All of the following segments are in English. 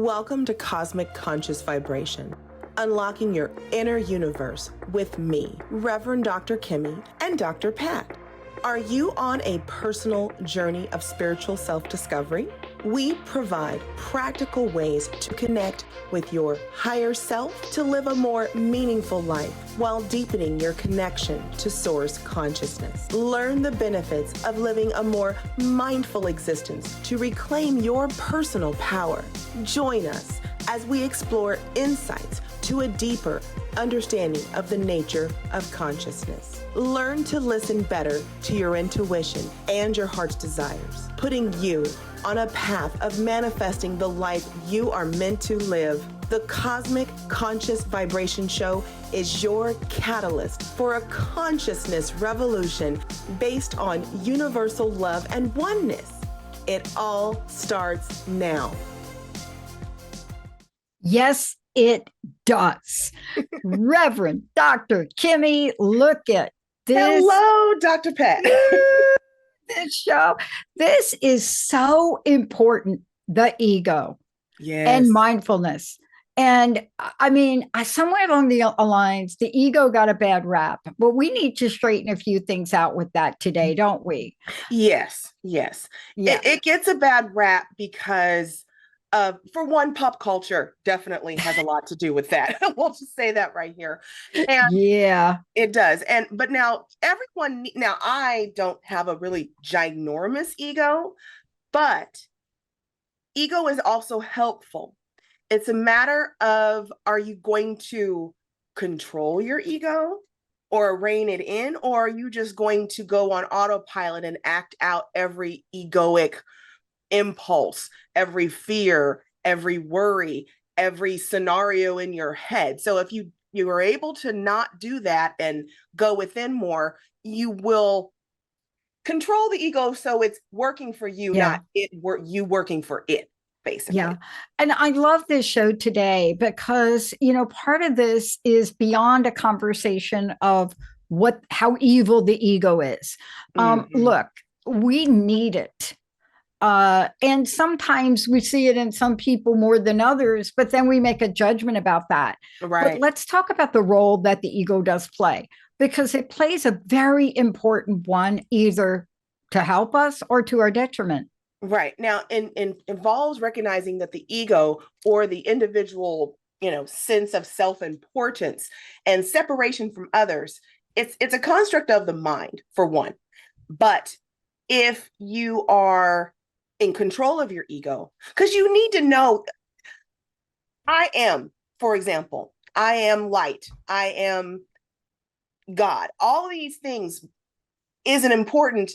Welcome to Cosmic Conscious Vibration, unlocking your inner universe with me, Reverend Dr. Kimmie and Dr. Pat. Are you on a personal journey of spiritual self-discovery? We provide practical ways to connect with your higher self to live a more meaningful life while deepening your connection to source consciousness. Learn the benefits of living a more mindful existence to reclaim your personal power. Join us as we explore insights to a deeper understanding of the nature of consciousness. Learn to listen better to your intuition and your heart's desires, putting you on a path of manifesting the life you are meant to live. The Cosmic Conscious Vibration Show is your catalyst for a consciousness revolution based on universal love and oneness. It all starts now. Yes, it does. Reverend Dr. Kimmie, look at this. Hello, Dr. Pat. This show. This is so important, the ego and mindfulness. And I mean, somewhere along the lines, the ego got a bad rap, but we need to straighten a few things out with that today, don't we? Yes. Yeah. It gets a bad rap because for one, pop culture definitely has a lot to do with that. We'll just say that right here. And yeah, it does. But now I don't have a really ginormous ego, but ego is also helpful. It's a matter of, are you going to control your ego or rein it in, or are you just going to go on autopilot and act out every egoic impulse, every fear, every worry, every scenario in your head? So if you are able to not do that and go within more, you will control the ego so it's working for you, not you working for it, basically. Yeah. And I love this show today because, part of this is beyond a conversation of how evil the ego is. Look, we need it. And sometimes we see it in some people more than others, but then we make a judgment about that. Right. But let's talk about the role that the ego does play, because it plays a very important one, either to help us or to our detriment. Right. Now, involves recognizing that the ego or the individual, sense of self-importance and separation from others, it's a construct of the mind, for one. But if you are in control of your ego, because you need to know, for example, I am light, I am God. All these things isn't important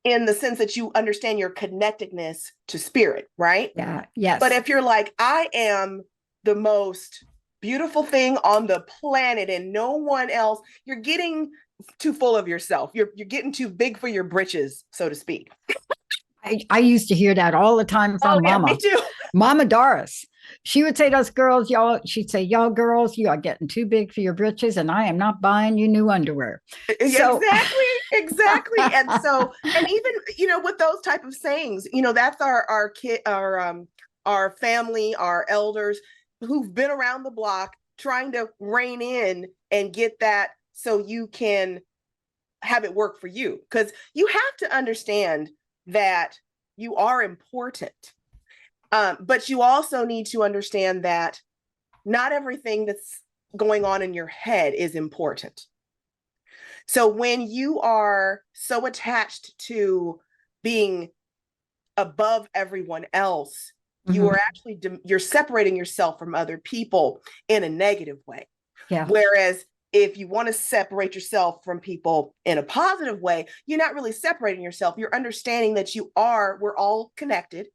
in the sense that you understand your connectedness to spirit, right? Yeah. Yes. But if you're like, I am the most beautiful thing on the planet and no one else, you're getting too full of yourself. You're getting too big for your britches, so to speak. I used to hear that all the time from Mama. Me too. Mama Doris. She would say to us girls, she'd say, y'all girls, you are getting too big for your britches and I am not buying you new underwear. So, exactly. And so, and even, with those type of sayings, that's our family, our elders who've been around the block trying to rein in and get that so you can have it work for you. Because you have to understand that you are important. But you also need to understand that not everything that's going on in your head is important. So when you are so attached to being above everyone else, you are actually, you're separating yourself from other people in a negative way. Yeah. Whereas if you want to separate yourself from people in a positive way, you're not really separating yourself. You're understanding that we're all connected.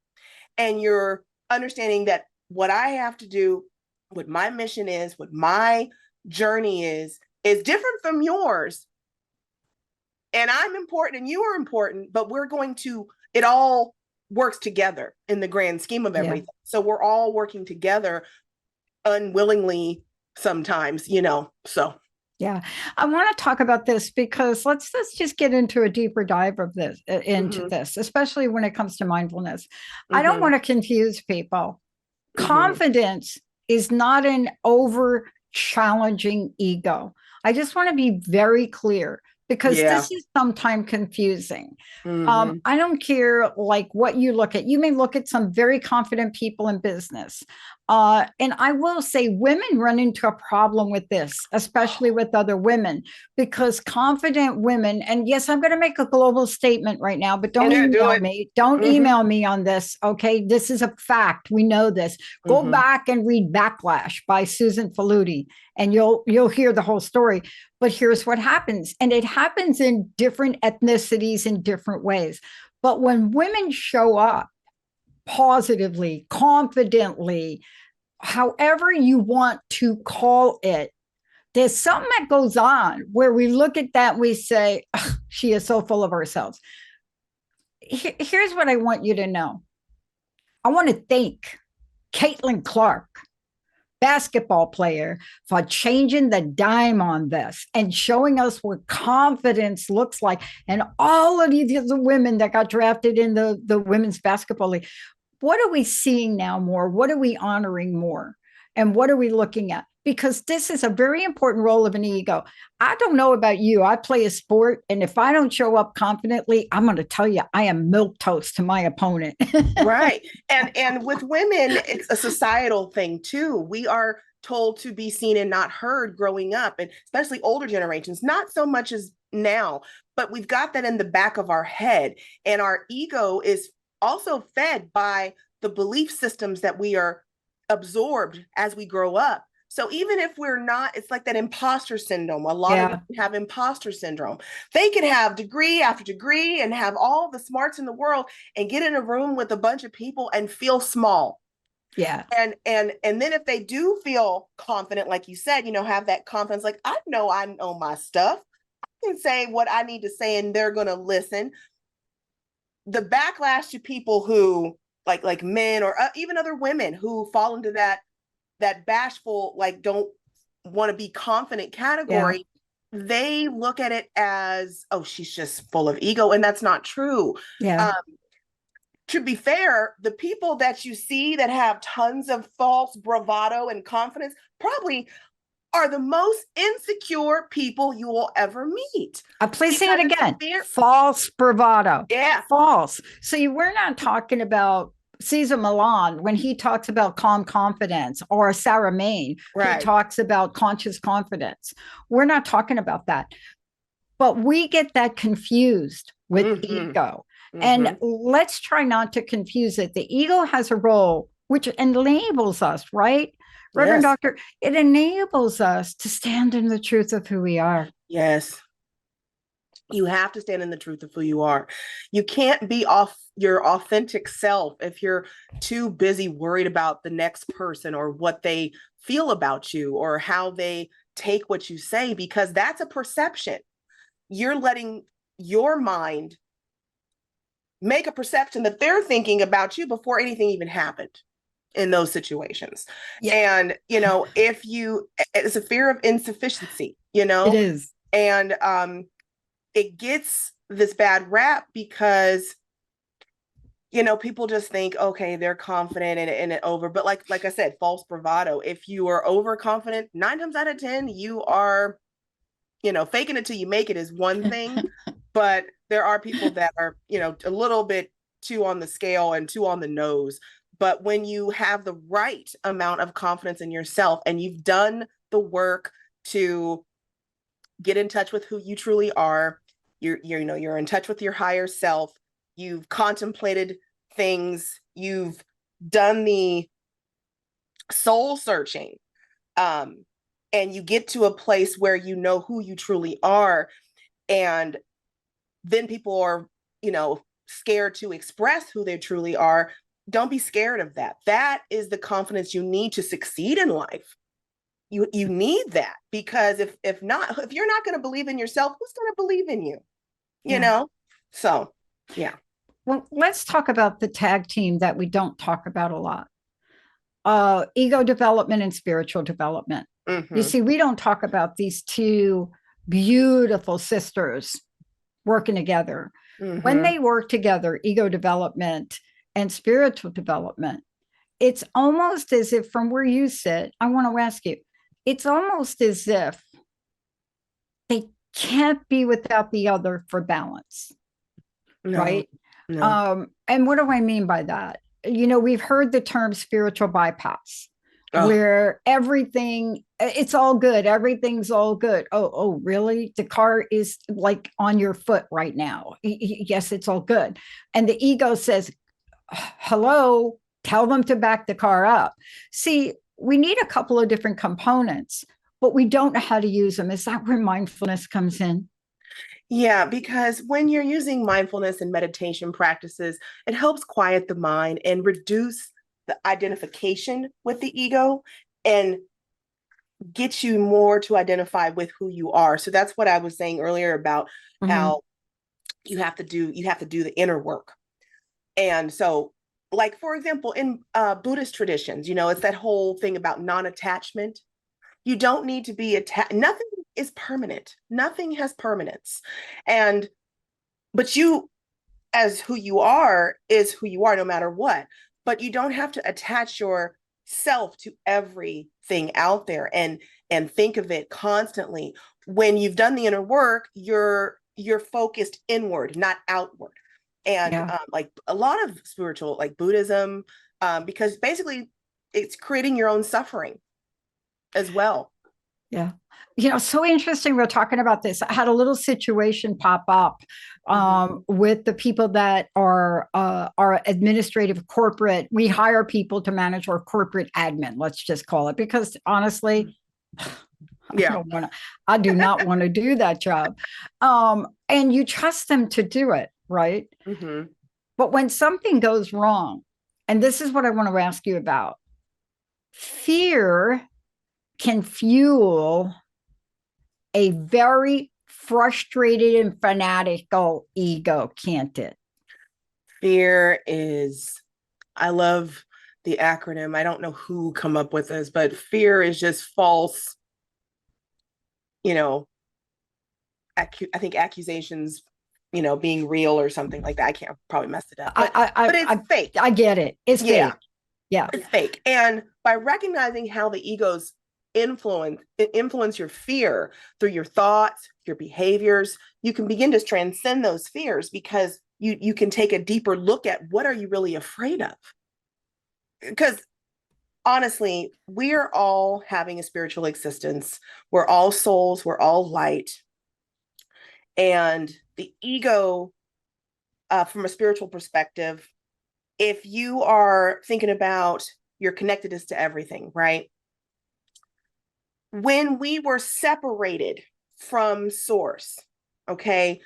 And you're understanding that what I have to do, what my mission is, what my journey is different from yours. And I'm important and you are important, but it all works together in the grand scheme of everything. Yeah. So we're all working together unwillingly sometimes, so. Yeah, I want to talk about this because let's just get into a deeper dive of this, especially when it comes to mindfulness. I don't want to confuse people. Confidence is not an over challenging ego. I just want to be very clear because this is sometimes confusing. I don't care like what you look at. You may look at some very confident people in business. And I will say women run into a problem with this, especially with other women, because confident women, and yes, I'm going to make a global statement right now, but don't email me. Don't email me on this. Okay. This is a fact. We know this. Go back and read Backlash by Susan Faludi, and you'll hear the whole story. But here's what happens. And it happens in different ethnicities in different ways. But when women show up positively, confidently, however you want to call it, there's something that goes on where we look at that and we say, she is so full of ourselves. Here's what I want you to know. I want to thank Caitlin Clark, basketball player, for changing the dime on this and showing us what confidence looks like. And all of these other women that got drafted in the women's basketball league. What are we seeing now more? What are we honoring more? And what are we looking at? Because this is a very important role of an ego. I don't know about you. I play a sport, and if I don't show up confidently, I'm going to tell you I am milquetoast to my opponent. Right. And with women, it's a societal thing too. We are told to be seen and not heard growing up, and especially older generations, not so much as now, but we've got that in the back of our head. And our ego is also fed by the belief systems that we are absorbed as we grow up. So even if we're not, it's like that imposter syndrome. A lot of them have imposter syndrome. They can have degree after degree and have all the smarts in the world and get in a room with a bunch of people and feel small. Yeah. And then if they do feel confident, like you said, have that confidence, like I know my stuff. I can say what I need to say and they're going to listen. The backlash to people who like men or even other women who fall into that bashful, like don't want to be confident category, they look at it as, oh, she's just full of ego. And that's not true. To be fair, the people that you see that have tons of false bravado and confidence probably are the most insecure people you will ever meet. Please say it again. False bravado. Yeah. False. See, we're not talking about Cesar Millan when he talks about calm confidence, or Sarah Main, who talks about conscious confidence. We're not talking about that. But we get that confused with ego. And let's try not to confuse it. The ego has a role which enables us, right? Reverend Doctor, it enables us to stand in the truth of who we are. Yes. You have to stand in the truth of who you are. You can't be off your authentic self if you're too busy worried about the next person or what they feel about you or how they take what you say, because that's a perception. You're letting your mind make a perception that they're thinking about you before anything even happened in those situations. And, it's a fear of insufficiency, It is. And it gets this bad rap because, people just think, okay, they're confident and it over. But like I said, false bravado. If you are overconfident, 9 times out of 10, you are, faking it till you make it is one thing. But there are people that are, a little bit too on the scale and too on the nose. But when you have the right amount of confidence in yourself and you've done the work to get in touch with who you truly are, you're in touch with your higher self, you've contemplated things, you've done the soul searching, and you get to a place where you know who you truly are, and then people are, scared to express who they truly are. Don't be scared of that. That is the confidence you need to succeed in life. You need that, because if you're not going to believe in yourself, who's going to believe in you? You know? So, yeah. Well, let's talk about the tag team that we don't talk about a lot. Ego development and spiritual development. You see, we don't talk about these two beautiful sisters working together. When they work together, ego development and spiritual development, it's almost as if, from where you sit, I want to ask you, it's almost as if they can't be without the other for balance, No, right? no. And what do I mean by that? We've heard the term spiritual bypass, Oh, where everything, it's all good, everything's all good. Oh, really? The car is like on your foot right now. Yes, it's all good. And the ego says, hello, tell them to back the car up. See, we need a couple of different components, but we don't know how to use them. Is that where mindfulness comes in? yeah, because when you're using mindfulness and meditation practices, it helps quiet the mind and reduce the identification with the ego and get you more to identify with who you are. So that's what I was saying earlier about Mm-hmm. how you have to do the inner work. And so, like, for example, in Buddhist traditions, it's that whole thing about non-attachment. You don't need to be attached. Nothing is permanent. Nothing has permanence. And but you, as who you are, is who you are no matter what. But you don't have to attach yourself to everything out there and think of it constantly. When you've done the inner work, you're focused inward, not outward. And Yeah. like a lot of spiritual, like Buddhism, because basically it's creating your own suffering as well. Yeah. So interesting. We're talking about this. I had a little situation pop up Mm-hmm. with the people that are our administrative corporate. We hire people to manage our corporate admin, let's just call it, because honestly, Yeah. I do not want to do that job. And you trust them to do it, right? Mm-hmm. But when something goes wrong, and this is what I want to ask you about, fear can fuel a very frustrated and fanatical ego, can't it? Fear is, I love the acronym. I don't know who come up with this, but fear is just false, you know, I think accusations, being real or something like that. I can't probably mess it up, but it's fake. I get it. It's Yeah, fake. Yeah. it's fake. And by recognizing how the egos influence your fear through your thoughts, your behaviors, you can begin to transcend those fears because you can take a deeper look at what are you really afraid of. Because honestly, we're all having a spiritual existence. We're all souls, we're all light. And the ego, from a spiritual perspective, if you are thinking about your connectedness to everything, right? When we were separated from source, okay,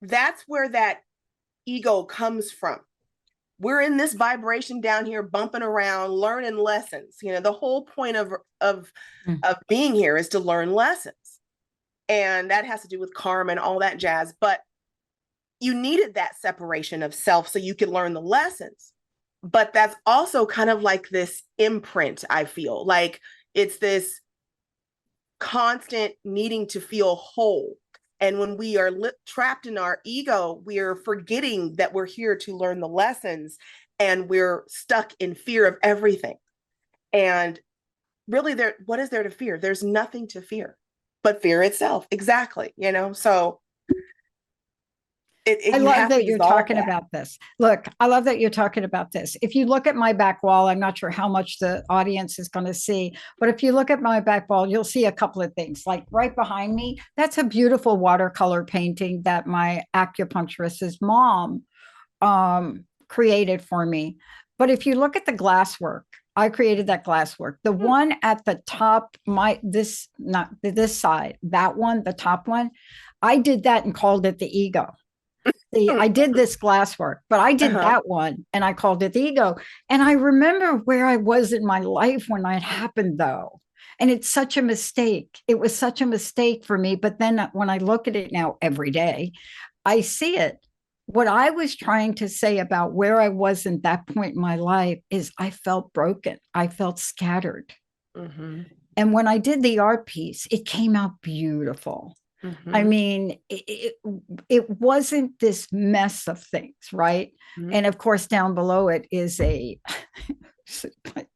that's where that ego comes from. We're in this vibration down here, bumping around, learning lessons. The whole point of being here is to learn lessons, and that has to do with karma and all that jazz. But you needed that separation of self so you could learn the lessons. But that's also kind of like this imprint. I feel like it's this constant needing to feel whole. And when we are trapped in our ego, we're forgetting that we're here to learn the lessons, and we're stuck in fear of everything. And really, what is there to fear? There's nothing to fear but fear itself. Exactly. So I you love have to that you're dissolve talking that. about this. Look, I love that you're talking about this. If you look at my back wall, I'm not sure how much the audience is going to see, but if you look at my back wall, you'll see a couple of things. Like right behind me, that's a beautiful watercolor painting that my acupuncturist's mom created for me. But if you look at the glasswork, I created that glasswork. The one at the top, not this side, that one, the top one, I did that and called it the ego. See, I did this glasswork, but I did Uh-huh. that one and I called it the ego. And I remember where I was in my life when that happened, though. And it's such a mistake. It was such a mistake for me. But then when I look at it now every day, I see it. What I was trying to say about where I was in that point in my life is I felt broken. I felt scattered. Mm-hmm. And when I did the art piece, it came out beautiful. I Mm-hmm. mean, it wasn't this mess of things, right? Mm-hmm. And of course, down below it is a Like,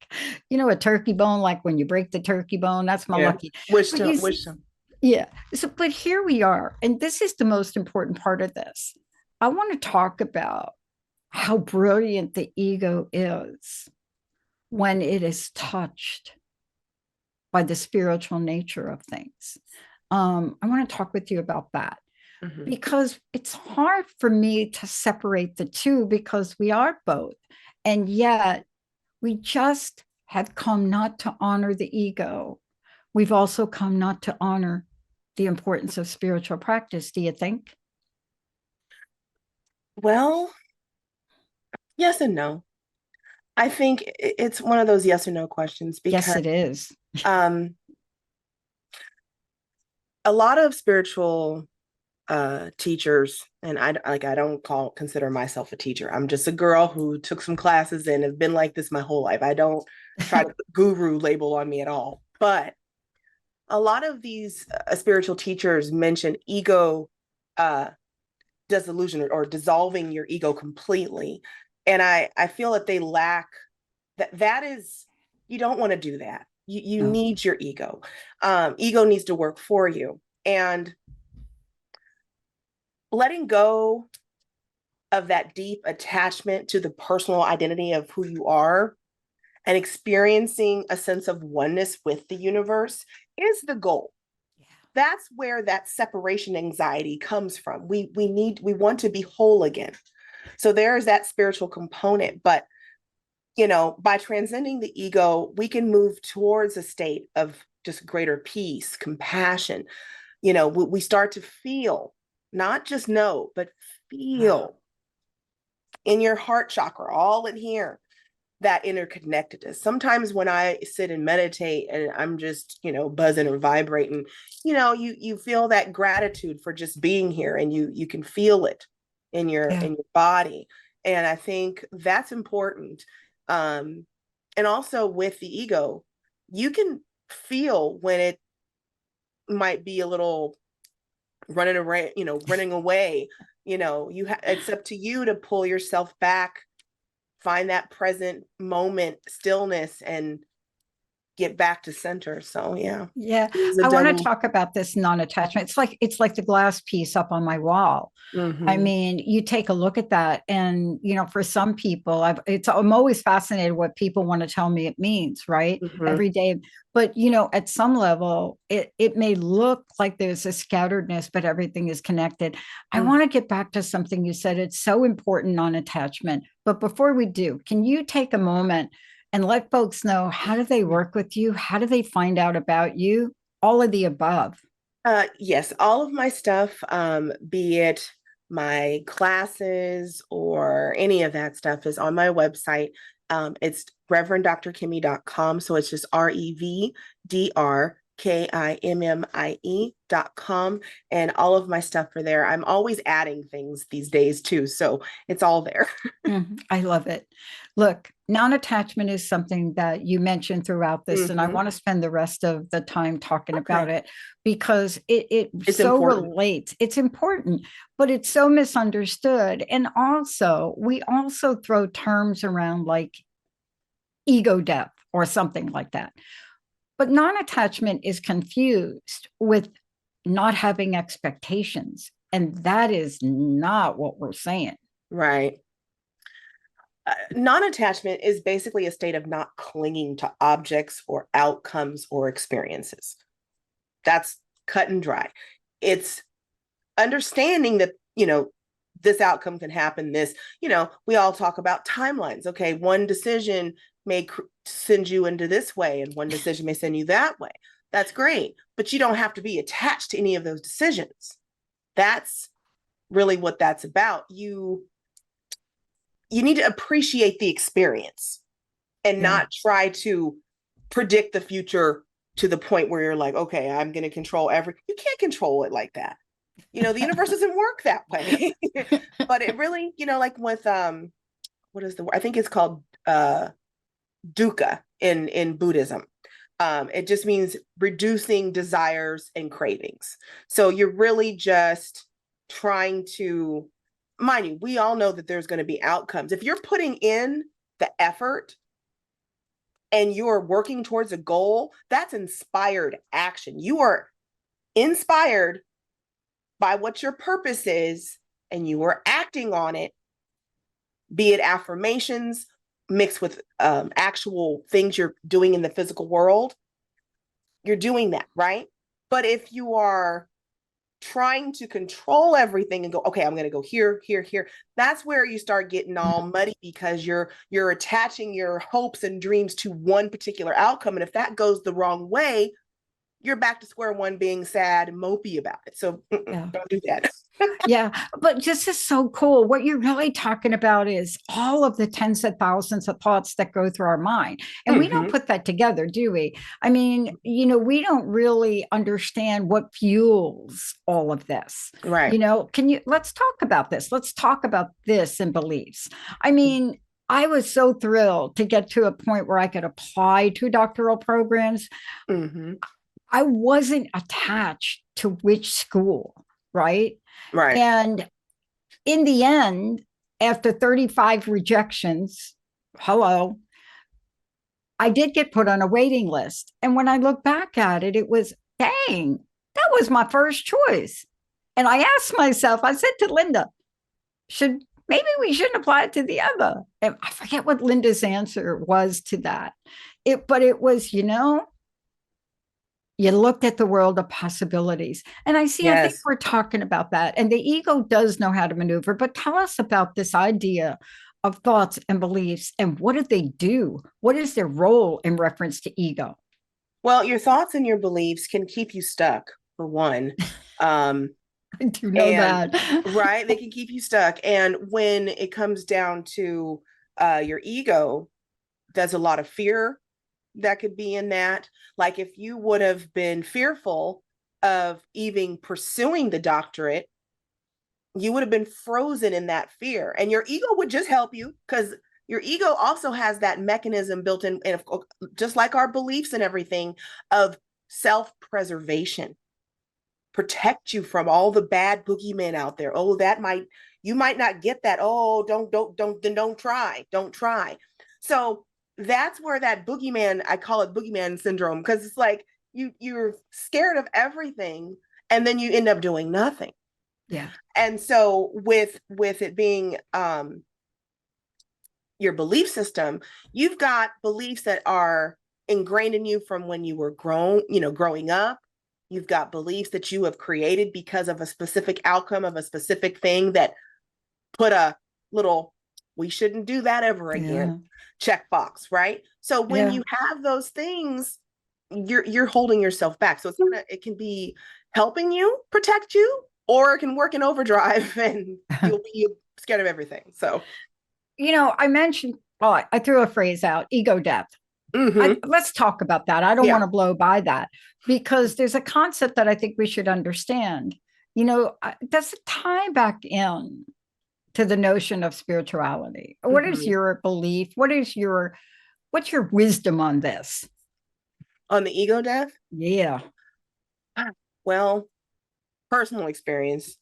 a turkey bone, like when you break the turkey bone, that's my Yeah. lucky. Wish But them, you wish see, them. yeah. So, but here we are. And this is the most important part of this. I want to talk about how brilliant the ego is when it is touched by the spiritual nature of things. I want to talk with you about that because it's hard for me to separate the two because we are both. And yet we just have come not to honor the ego. We've also come not to honor the importance of spiritual practice. Do you think? Well, yes and no. I think it's one of those yes or no questions Yes, because it is. um, a lot of spiritual teachers, and I don't consider myself a teacher. I'm just a girl who took some classes and have been like this my whole life. I don't try to put guru label on me at all. But a lot of these spiritual teachers mention ego dissolution or dissolving your ego completely. And I feel that they lack that is, you don't want to do that. You No. need your ego. Ego needs to work for you. And letting go of that deep attachment to the personal identity of who you are and experiencing a sense of oneness with the universe is the goal. Yeah. That's where that separation anxiety comes from. We want to be whole again. So there is that spiritual component, but by transcending the ego, we can move towards a state of just greater peace, compassion. We start to feel, not just know, but feel in your heart chakra, all in here, that interconnectedness. Sometimes when I sit and meditate and I'm just, buzzing or vibrating, you feel that gratitude for just being here, and you can feel it in your body. And I think that's important. And also with the ego, you can feel when it might be a little running away, it's up to you to pull yourself back, find that present moment stillness, and get back to center. So yeah, I want to talk about this non-attachment. It's like the glass piece up on my wall. I mean, you take a look at that, and for some people, I'm always fascinated what people want to tell me it means, right? Every day. But at some level, it may look like there's a scatteredness, but everything is connected. I want to get back to something you said. It's so important, non-attachment. But before we do, can you take a moment and let folks know, how do they work with you? How do they find out about you? All of the above. Yes, all of my stuff, be it my classes or any of that stuff, is on my website. It's reverendrkimmie.com. So it's just REVDRKIMMIE.com. And all of my stuff are there. I'm always adding things these days too. So it's all there. I love it. Look, non-attachment is something that you mentioned throughout this, and I want to spend the rest of the time talking about it because it's so important. Relates. It's important, but it's so misunderstood. And also, we also throw terms around like ego death or something like that. But non-attachment is confused with not having expectations, and that is not what we're saying. Right. Non-attachment is basically a state of not clinging to objects or outcomes or experiences. That's cut and dry. It's understanding that, this outcome can happen. We all talk about timelines. Okay, one decision may send you into this way, and one decision may send you that way. That's great, but you don't have to be attached to any of those decisions. That's really what that's about. You need to appreciate the experience and not try to predict the future to the point where you're like, okay, I'm going to control you can't control it like that. The universe doesn't work that way. But it really, like with, what is the word? I think it's called dukkha in Buddhism. It just means reducing desires and cravings. So you're really just trying to, mind you, we all know that there's going to be outcomes. If you're putting in the effort and you're working towards a goal, that's inspired action. You are inspired by what your purpose is, and you are acting on it, be it affirmations mixed with actual things you're doing in the physical world. You're doing that, right? But if you are trying to control everything and go, okay, I'm going to go here, here, here, that's where you start getting all muddy, because you're attaching your hopes and dreams to one particular outcome. And if that goes the wrong way, you're back to square one, being sad and mopey about it. So don't do that. Yeah, but this is so cool. What you're really talking about is all of the tens of thousands of thoughts that go through our mind. And we don't put that together, do we? I mean, we don't really understand what fuels all of this. Right. Let's talk about this. Let's talk about this and beliefs. I mean, I was so thrilled to get to a point where I could apply to doctoral programs. I wasn't attached to which school, right? Right. And in the end, after 35 rejections, I did get put on a waiting list. And when I look back at it, it was, dang, that was my first choice. And I asked myself, I said to Linda, maybe we shouldn't apply it to the other. And I forget what Linda's answer was to that. But it was, you looked at the world of possibilities. And I think we're talking about that. And the ego does know how to maneuver. But tell us about this idea of thoughts and beliefs, and what do they do? What is their role in reference to ego? Well, your thoughts and your beliefs can keep you stuck, for one. I do know that. Right? They can keep you stuck. And when it comes down to your ego, there's a lot of fear that could be in that. Like, if you would have been fearful of even pursuing the doctorate, you would have been frozen in that fear, and your ego would just help you, because your ego also has that mechanism built in, and just like our beliefs and everything, of self-preservation. Protect you from all the bad boogeymen out there. Oh, you might not get that. Oh, don't try. So that's where that boogeyman, I call it boogeyman syndrome, because it's like you're scared of everything, and then you end up doing nothing. Yeah. And so with it being your belief system, you've got beliefs that are ingrained in you from when you were growing up. You've got beliefs that you have created because of a specific outcome of a specific thing that put a little, we shouldn't do that ever again, checkbox, right? So when you have those things, you're holding yourself back. So it can be helping you, protect you, or it can work in overdrive and you'll be scared of everything. So, I mentioned, I threw a phrase out, ego death. Let's talk about that. I don't want to blow by that, because there's a concept that I think we should understand. Does it tie back in to the notion of spirituality? What is your belief? What's your wisdom on this? On the ego death? Yeah. Well, personal experience.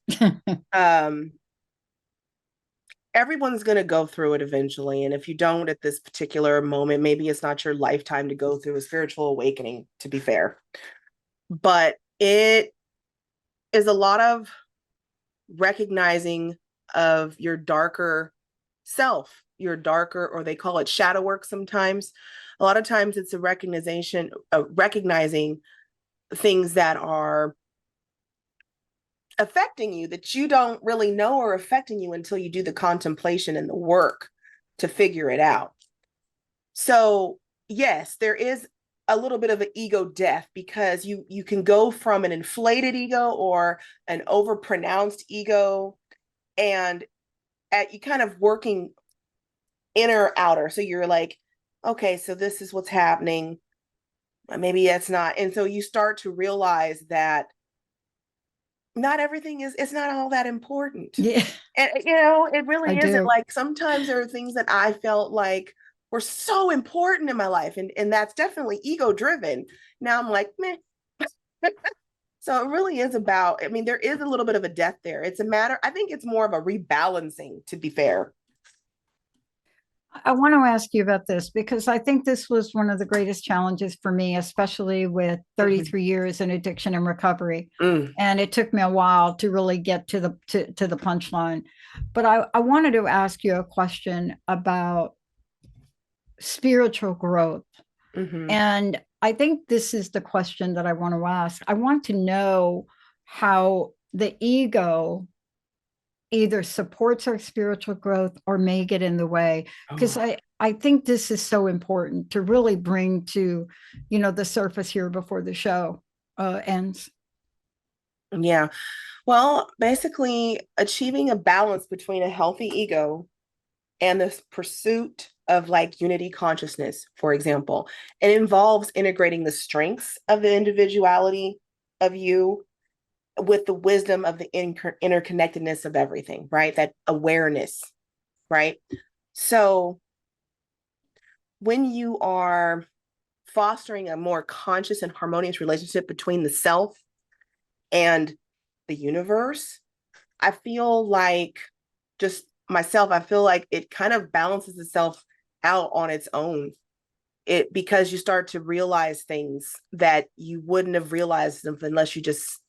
Everyone's going to go through it eventually. And if you don't at this particular moment, maybe it's not your lifetime to go through a spiritual awakening, to be fair. But it is a lot of recognizing of your darker self, or they call it shadow work sometimes. A lot of times it's a recognition of recognizing things that are affecting you that you don't really know are affecting you until you do the contemplation and the work to figure it out. So yes, there is a little bit of an ego death, because you can go from an inflated ego or an overpronounced ego, and you kind of working inner outer. So you're like, okay, so this is what's happening. Maybe that's not. And so you start to realize that not everything it's not all that important. Yeah. And it really isn't. Like, sometimes there are things that I felt like were so important in my life, and that's definitely ego driven. Now I'm like, meh. So it really is about, there is a little bit of a death there. It's a matter, I think it's more of a rebalancing, to be fair. I want to ask you about this because I think this was one of the greatest challenges for me, especially with Mhm. 33 years in addiction and recovery. Mm, And it took me a while to really get to the punchline. But I wanted to ask you a question about spiritual growth. mhm. And I think this is the question that I want to ask. I want to know how the ego either supports our spiritual growth or may get in the way, because Oh, I think this is so important to really bring to the surface here before the show ends. yeah. Well, basically, achieving a balance between a healthy ego and the pursuit of like unity consciousness, for example, it involves integrating the strengths of the individuality of you with the wisdom of the interconnectedness of everything, right? That awareness, right? So when you are fostering a more conscious and harmonious relationship between the self and the universe, I feel like just myself, I feel like it kind of balances itself out on its own. It because you start to realize things that you wouldn't have realized them unless you just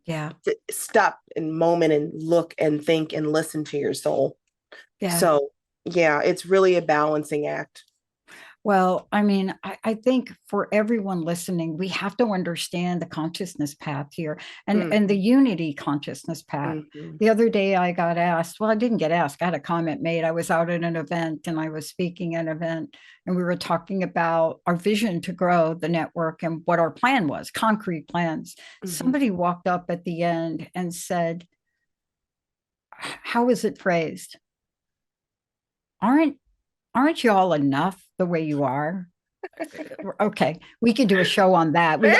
Yeah. stop and moment and look and think and listen to your soul. Yeah. So yeah, it's really a balancing act. Well, I mean, I think for everyone listening, we have to understand the consciousness path here and the Mhm, unity consciousness path. mhm, The other day I got asked, well, I didn't get asked, I had a comment made. I was out at an event and I was speaking at an event and we were talking about our vision to grow the network and what our plan was, concrete plans. mhm. Somebody walked up at the end and said, how is it phrased? Aren't aren't you all enough the way you are? Okay, we could do a show on that. We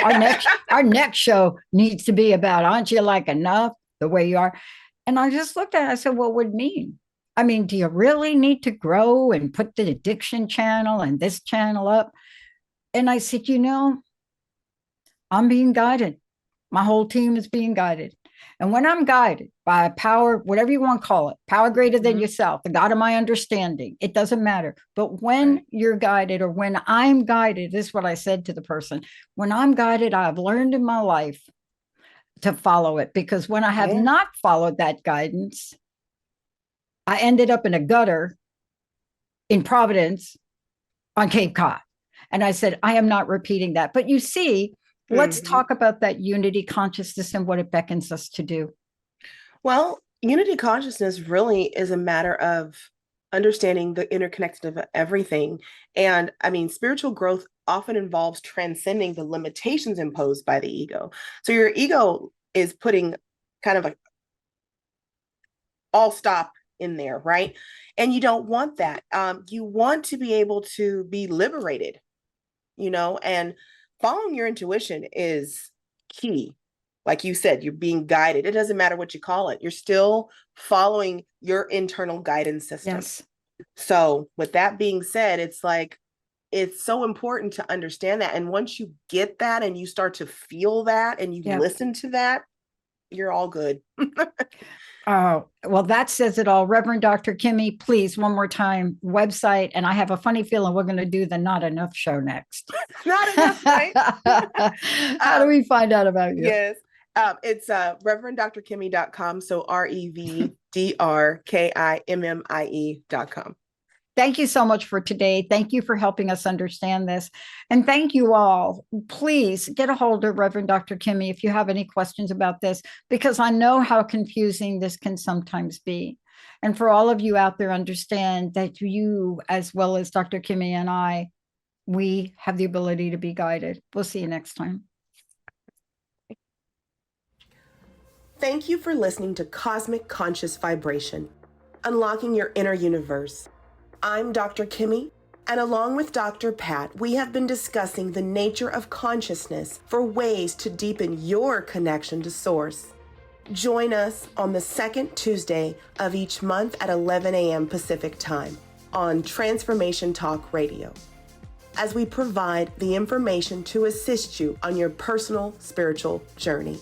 our next show needs to be about aren't you like enough the way you are? And I just looked at it, I said, what would it mean? I mean, do you really need to grow and put the addiction channel and this channel up? And I said, I'm being guided. My whole team is being guided. And when I'm guided by a power, whatever you want to call it, power greater than Mhm. yourself, the God of my understanding, it doesn't matter. But when Right. you're guided or when I'm guided, this is what I said to the person. When I'm guided, I've learned in my life to follow it because when I have Yeah. not followed that guidance, I ended up in a gutter in Providence on Cape Cod. And I said, I am not repeating that. But you see, let's Mhm. talk about that unity consciousness and what it beckons us to do. Well, unity consciousness really is a matter of understanding the interconnected of everything. And I mean, spiritual growth often involves transcending the limitations imposed by the ego. So your ego is putting kind of a all stop in there, right? And you don't want that. You want to be able to be liberated, and following your intuition is key. Like you said, you're being guided. It doesn't matter what you call it, you're still following your internal guidance system. Yes. So, with that being said, it's like it's so important to understand that. And once you get that and you start to feel that and you Yep. listen to that, you're all good. Oh, well, that says it all. Reverend Dr. Kimmie, please, one more time, website. And I have a funny feeling we're going to do the Not Enough show next. Not enough, right? How do um, we find out about you? Yes. It's reverendrkimmie.com. So REVDRKIMMIE.com. Thank you so much for today. Thank you for helping us understand this. And thank you all. Please get a hold of Reverend Dr. Kimmie if you have any questions about this, because I know how confusing this can sometimes be. And for all of you out there, understand that you, as well as Dr. Kimmie and I, we have the ability to be guided. We'll see you next time. Thank you for listening to Cosmic Conscious Vibration, Unlocking Your Inner Universe. I'm Dr. Kimmie, and along with Dr. Pat, we have been discussing the nature of consciousness for ways to deepen your connection to Source. Join us on the second Tuesday of each month at 11 a.m. Pacific Time on Transformation Talk Radio, as we provide the information to assist you on your personal spiritual journey.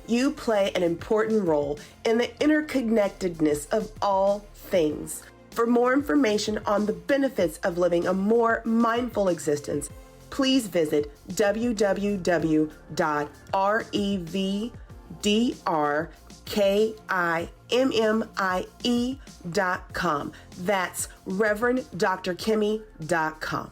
You play an important role in the interconnectedness of all things. For more information on the benefits of living a more mindful existence, please visit www.revdrkimmie.com. That's ReverendDrKimmie.com.